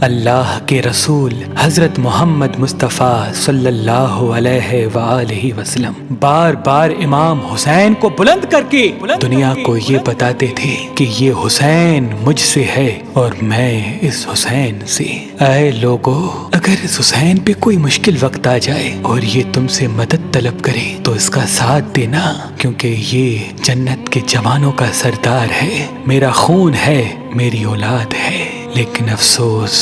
اللہ کے رسول حضرت محمد مصطفیٰ صلی اللہ علیہ وآلہ وسلم بار بار امام حسین کو بلند کر کے دنیا کو یہ بتاتے تھے کہ یہ حسین مجھ سے ہے اور میں اس حسین سے۔ اے لوگو، اگر اس حسین پہ کوئی مشکل وقت آ جائے اور یہ تم سے مدد طلب کرے تو اس کا ساتھ دینا، کیونکہ یہ جنت کے جوانوں کا سردار ہے، میرا خون ہے، میری اولاد ہے۔ لیکن افسوس،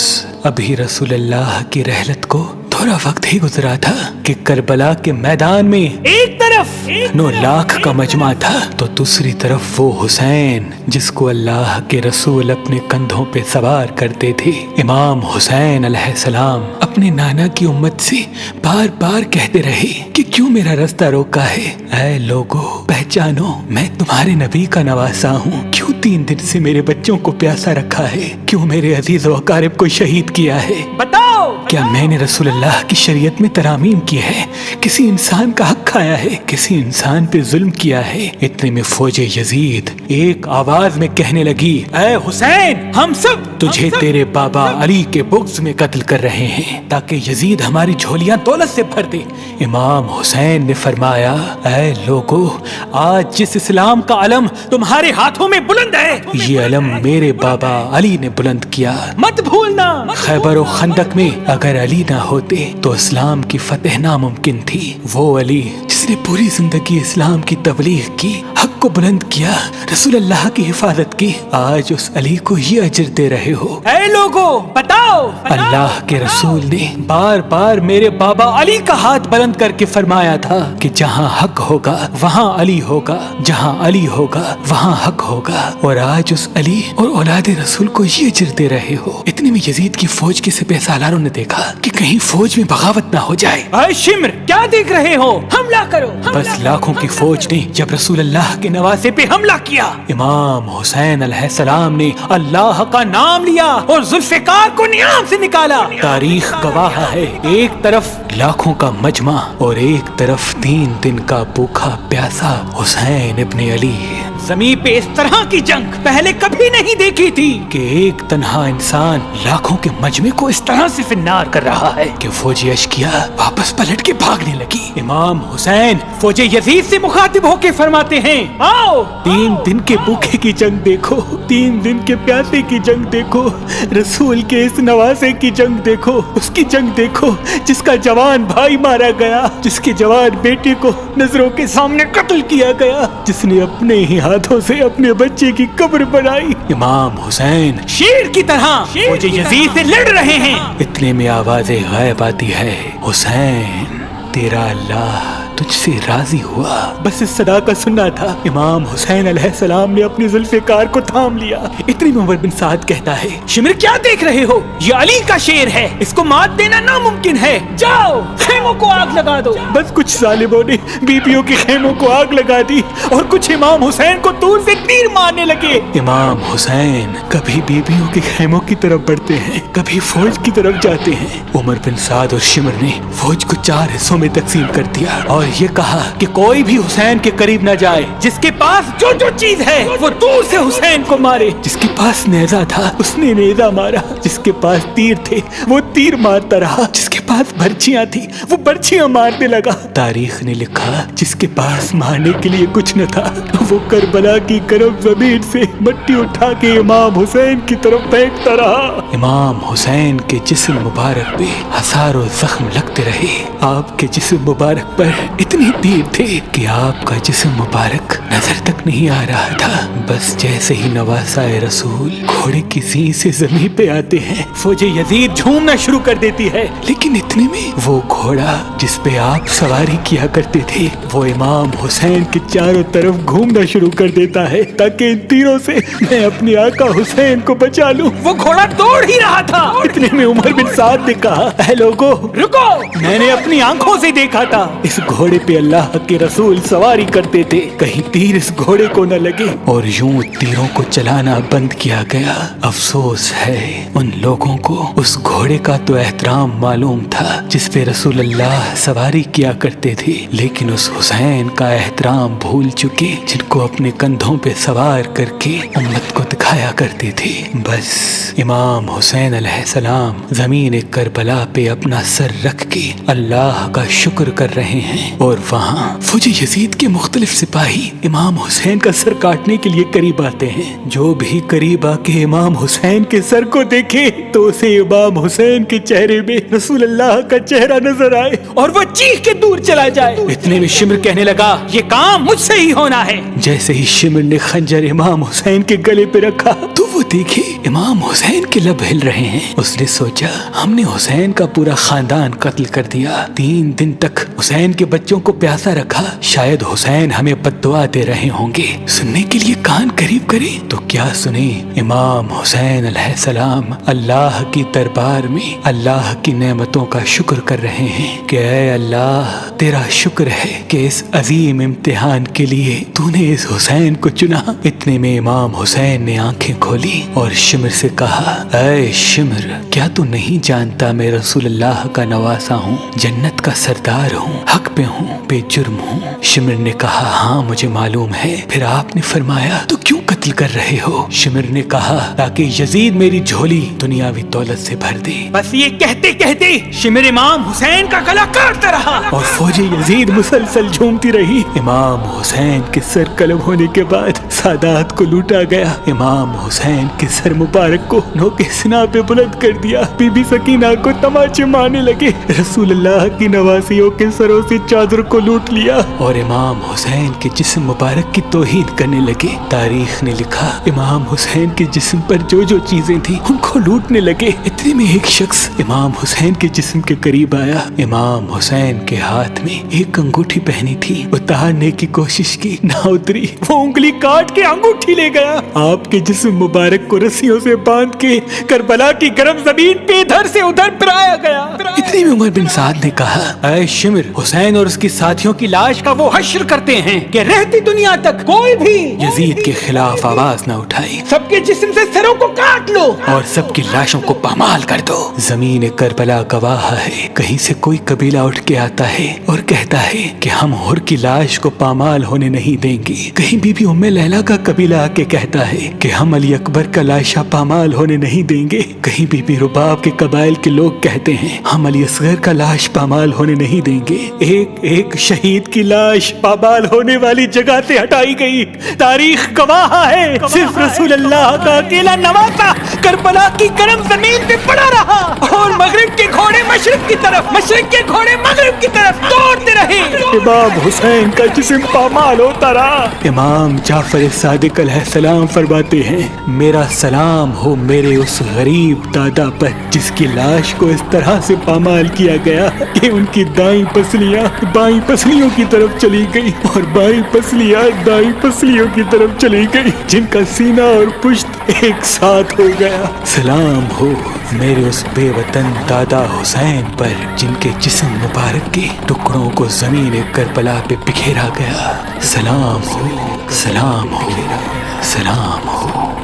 ابھی رسول اللہ کی رحلت کو تھوڑا وقت ہی گزرا تھا کہ کربلا کے میدان میں ایک طرف 9 لاکھ کا مجمع تھا تو دوسری طرف وہ حسین جس کو اللہ کے رسول اپنے کندھوں پہ سوار کرتے تھے۔ امام حسین علیہ السلام اپنے نانا کی امت سے بار بار کہتے رہے کہ کیوں میرا رستہ روکا ہے؟ اے لوگو، پہچانو، میں تمہارے نبی کا نواسا ہوں۔ کیوں 3 دن سے میرے بچوں کو پیاسا رکھا ہے؟ کیوں میرے عزیز و اقارب کو شہید کیا ہے؟ بتاؤ، کیا میں نے رسول اللہ کی شریعت میں ترامیم کی ہے؟ کسی انسان کا حق کھایا ہے؟ کسی انسان پہ ظلم کیا ہے؟ اتنے میں فوج یزید ایک آواز میں کہنے لگی، اے حسین، ہم سب تجھے تیرے بابا علی کے بغض میں قتل کر رہے ہیں تاکہ یزید ہماری جھولیاں دولت سے بھر دے۔ امام حسین نے فرمایا، اے لوگو، آج جس اسلام کا علم تمہارے ہاتھوں میں بلند ہے، یہ علم میرے بابا علی نے بلند کیا۔ مت بھولنا، خیبر و خندق میں اگر علی نہ ہوتے تو اسلام کی فتح ناممکن تھی۔ وہ علی جس نے پوری زندگی اسلام کی تبلیغ کی، حق کو بلند کیا، رسول اللہ کی حفاظت کی، آج اس علی کو یہ اجر دے رہے ہو۔ اے لوگو، بتاؤ، اللہ کے رسول نے بار بار میرے بابا علی کا ہاتھ بلند کر کے فرمایا تھا کہ جہاں حق ہوگا وہاں علی ہوگا، جہاں علی ہوگا وہاں حق ہوگا، اور آج اس علی اور اولاد رسول کو یہ اجر دے رہے ہو۔ اتنے میں یزید کی فوج کے سپہ سالاروں نے دیکھا کہ کہیں فوج میں بغاوت نہ ہو جائے۔ اے شمر، کیا دیکھ رہے ہو؟ حملہ کرو۔ بس لاکھوں کی فوج نے جب رسول اللہ کے نواسے پہ حملہ کیا، امام حسین علیہ السلام نے اللہ کا نام لیا اور ذوالفقار کو نیام سے نکالا۔ تاریخ گواہ ہے، ایک طرف لاکھوں کا مجمع اور ایک طرف 3 دن کا بھوکا پیاسا حسین ابن علی۔ زمین پہ اس طرح کی جنگ پہلے کبھی نہیں دیکھی تھی کہ ایک تنہا انسان لاکھوں کے مجمع کو اس طرح سے فنار کر رہا ہے کہ فوج اشکیا واپس پلٹ کے بھاگنے لگی۔ امام حسین فوج یزید سے مخاطب ہو کے فرماتے ہیں، آؤ، 3 دن کے بھوکے کی جنگ دیکھو، 3 دن کے پیاسے کی جنگ دیکھو، رسول کے اس نواسے کی جنگ دیکھو، اس کی جنگ دیکھو جس کا جوان بھائی مارا گیا، جس کے جوان بیٹے کو نظروں کے سامنے قتل کیا گیا، جس نے اپنے ہی ہاتھوں سے اپنے بچے کی قبر بنائی۔ امام حسین شیر کی طرح فوج یزید سے لڑ رہے ہیں۔ اتنے میں آواز غائب آتی ہے، حسین، تیرا اللہ تجھ سے راضی ہوا۔ بس اس صدا کا سننا تھا، امام حسین علیہ السلام نے اپنی ذوالفقار کو تھام لیا۔ اتنی میں عمر بن سعد کہتا ہے، شمر، کیا دیکھ رہے ہو؟ یہ علی کا شیر ہے، اس کو مات دینا ناممکن ہے، جاؤ خیموں کو آگ لگا دو۔ بس کچھ ظالموں نے بیبیوں کے خیموں کو آگ لگا دی اور کچھ امام حسین کو دور سے تیر مارنے لگے۔ امام حسین کبھی بیبیوں کے خیموں کی طرف بڑھتے ہیں، کبھی فوج کی طرف جاتے ہیں۔ عمر بن سعد اور شمر نے فوج کو 4 حصوں میں تقسیم کر دیا اور یہ کہا کہ کوئی بھی حسین کے قریب نہ جائے، جس کے پاس جو چیز ہے وہ دور سے حسین کو مارے۔ جس کے پاس نیزہ تھا اس نے نیزہ مارا، جس کے پاس تیر تھے وہ تیر مارتا رہا، جس کے پاس برچیاں تھی وہ برچیاں مارنے لگا۔ تاریخ نے لکھا جس کے پاس مارنے کے لیے کچھ نہ تھا وہ کربلا کی گرم زمین سے مٹی اٹھا کے امام حسین کی طرف پھینکتا رہا۔ امام حسین کے جسم مبارک پہ ہزاروں زخم لگتے رہے، آپ کے جسم مبارک پر اتنی تیر تھے کہ آپ کا جسم مبارک نظر تک نہیں آ رہا تھا۔ بس جیسے ہی نواسا رسول گھوڑے کی زین سے زمین پہ آتے ہیں، فوج یزید جھومنا شروع کر دیتی ہے، لیکن اتنے میں وہ گھوڑا جس پہ آپ سواری کیا کرتے تھے وہ امام حسین کے چاروں طرف گھومنا شروع کر دیتا ہے تاکہ ان تیروں سے میں اپنے آقا حسین کو بچا لوں۔ وہ گھوڑا دوڑ ہی رہا تھا، اتنے میں عمر بن سعد نے کہا، اے لوگو رکو، میں نے اپنی آنکھوں سے دیکھا تھا اس گھوڑے گھوڑے پہ اللہ کے رسول سواری کرتے تھے کہیں تیر اس گھوڑے کو نہ لگے، اور یوں تیروں کو چلانا بند کیا گیا۔ افسوس ہے ان لوگوں کو اس گھوڑے کا تو احترام معلوم تھا جس پہ رسول اللہ سواری کیا کرتے تھے، لیکن اس حسین کا احترام بھول چکے جن کو اپنے کندھوں پہ سوار کر کے امت کو دکھایا کرتے تھے۔ بس امام حسین علیہ السلام زمین کربلا پہ اپنا سر رکھ کے اللہ کا شکر کر رہے ہیں، اور وہاں فوج یزید کے مختلف سپاہی امام حسین کا سر کاٹنے کے لیے قریب آتے ہیں۔ جو بھی قریب آ کے امام حسین کے سر کو دیکھے تو اسے امام حسین کے چہرے میں رسول اللہ کا چہرہ نظر آئے اور وہ چیخ کے دور چلا جائے۔ اتنے میں شمر کہنے لگا یہ کام مجھ سے ہی ہونا ہے۔ جیسے ہی شمر نے خنجر امام حسین کے گلے پہ رکھا تو وہ دیکھے امام حسین کے لب ہل رہے ہیں۔ اس نے سوچا ہم نے حسین کا پورا خاندان قتل کر دیا، 3 دن تک حسین کے بچوں کو پیاسا رکھا، شاید حسین ہمیں بد دعا دے رہے ہوں گے۔ سننے کے لیے کان قریب کرے تو کیا سنے، امام حسین علیہ السلام اللہ کی دربار میں اللہ کی نعمتوں کا شکر کر رہے ہیں کہ اے اللہ تیرا شکر ہے کہ اس عظیم امتحان کے لیے تو نے اس حسین کو چنا۔ اتنے میں امام حسین نے آنکھیں کھولی اور شمر سے کہا اے شمر، کیا تو نہیں جانتا میں رسول اللہ کا نواسا ہوں، جنت کا سردار ہوں، حق پہ ہوں، بے جرم ہوں؟ شمر نے کہا ہاں مجھے معلوم ہے۔ پھر آپ نے فرمایا تو کیوں قتل کر رہے ہو؟ شمر نے کہا تاکہ یزید میری جھولی دنیاوی دولت سے بھر دے۔ بس یہ کہتے کہتے شمر امام حسین کا گلا کاٹتا رہا اور فوج یزید مسلسل جھومتی رہی۔ امام حسین کے سر قلم ہونے کے بعد سادات کو لوٹا گیا۔ امام حسین کے سر مبارک کو نوکے سنا پہ بلند کر دیا۔ بی بی سکینہ کو تماچے مارنے لگے۔ رسول اللہ کی نواسیوں کے سروں سے چادر کو لوٹ لیا اور امام حسین کے جسم مبارک کی توہین کرنے لگے۔ تاریخ نے لکھا امام حسین کے جسم پر جو جو چیزیں تھیں ان کو لوٹنے لگے۔ اتنے میں ایک شخص امام حسین کے جسم کے قریب آیا۔ امام حسین کے ہاتھ میں ایک انگوٹھی پہنی تھی، اتارنے کی کوشش کی، نہ اتری، وہ انگلی کاٹ کے انگوٹھی لے گیا۔ آپ کے جسم مبارک کو رسیوں سے باندھ کے کربلا کی گرم زمین پہ ادھر سے ادھر پھرایا گیا۔ اتنے میں عمر بن سعد نے کہا اے شمر، حسین اور اس کے ساتھیوں کی لاش کا وہ حشر کرتے ہیں کہ رہتی دنیا تک کوئی بھی یزید کے خلاف آواز نہ اٹھائے، سب کے جسم سے سروں کو کاٹ لو اور سب کی لاشوں کو پامال کر دو۔ زمین کربلا گواہ ہے، کہیں سے کوئی قبیلہ اٹھ کے آتا ہے اور کہتا ہے کہ ہم حر کی لاش کو پامال ہونے نہیں دیں گے، کہیں بی بی ام لیلا کا قبیلہ آ کے کہتا ہے کہ ہم علی اکبر کا لاشا پامال ہونے نہیں دیں گے، کہیں بی بی رباب کے قبائل کے لوگ کہتے ہیں ہم علی اصغر کا لاش پامال ہونے نہیں دیں گے۔ ایک ایک شہید کی لاش پامال ہونے والی جگہ سے ہٹائی گئی۔ تاریخ گواہ ہے صرف رسول اللہ کا اکیلا نواسا کربلا کی گرم زمین پہ پڑا رہا اور مغرب کے گھوڑے مشرق کی طرف، مشرق کے گھوڑے مغرب کی طرف دوڑتے رہے۔ امام حسین کا جسم پامال ہوتا رہا۔ امام جعفر صادق علیہ السلام فرماتے ہیں میرا سلام ہو میرے اس غریب دادا پر جس کی لاش کو اس طرح سے پامال کیا گیا کہ ان کی دائیں پسلیاں بائیں پسلیوں کی طرف چلی گئی اور بائیں پسلیاں دائیں پسلیوں کی طرف چلی گئی، جن کا سینہ اور پشت ایک ساتھ ہو گیا۔ سلام ہو میرے اس بے وطن دادا حسین پر جن کے جسم مبارک کے ٹکڑوں کو زمین کربلا پہ بکھیرا گیا۔ سلام ہو، سلام ہو، سلام ہو۔